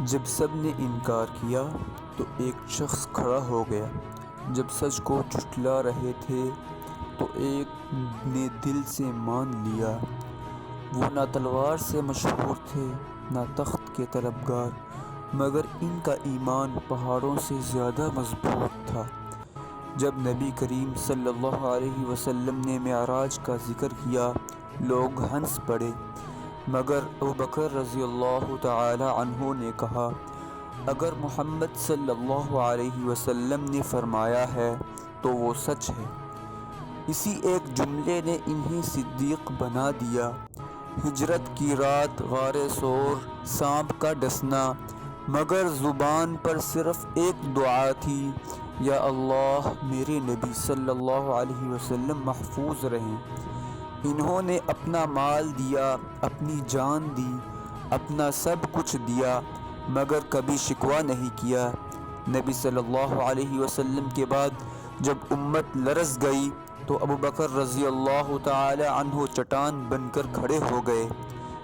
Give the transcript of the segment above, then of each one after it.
جب سب نے انکار کیا تو ایک شخص کھڑا ہو گیا۔ جب سچ کو جھٹلا رہے تھے تو ایک نے دل سے مان لیا۔ وہ نہ تلوار سے مشہور تھے نہ تخت کے طلبگار، مگر ان کا ایمان پہاڑوں سے زیادہ مضبوط تھا۔ جب نبی کریم صلی اللہ علیہ وسلم نے معراج کا ذکر کیا، لوگ ہنس پڑے، مگر ابوبکر رضی اللہ تعالی عنہ نے کہا، اگر محمد صلی اللہ علیہ وسلم نے فرمایا ہے تو وہ سچ ہے۔ اسی ایک جملے نے انہیں صدیق بنا دیا۔ ہجرت کی رات، غار ثور، سانپ کا ڈسنا، مگر زبان پر صرف ایک دعا تھی، یا اللہ میرے نبی صلی اللہ علیہ وسلم محفوظ رہیں۔ انہوں نے اپنا مال دیا، اپنی جان دی، اپنا سب کچھ دیا، مگر کبھی شکوہ نہیں کیا۔ نبی صلی اللہ علیہ وسلم کے بعد جب امت لرز گئی تو ابوبکر رضی اللہ تعالی عنہ چٹان بن کر کھڑے ہو گئے۔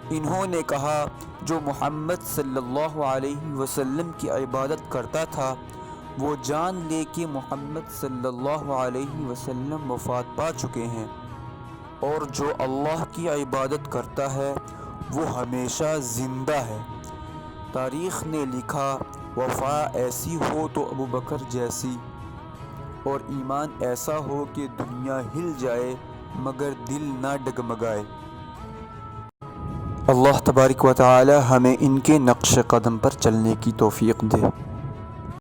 انہوں نے کہا، جو محمد صلی اللہ علیہ وسلم کی عبادت کرتا تھا وہ جان لے کہ محمد صلی اللہ علیہ وسلم وفات پا چکے ہیں، اور جو اللہ کی عبادت کرتا ہے وہ ہمیشہ زندہ ہے۔ تاریخ نے لکھا، وفا ایسی ہو تو ابوبکر جیسی، اور ایمان ایسا ہو کہ دنیا ہل جائے مگر دل نہ ڈگمگائے۔ اللہ تبارک و تعالی ہمیں ان کے نقش قدم پر چلنے کی توفیق دے۔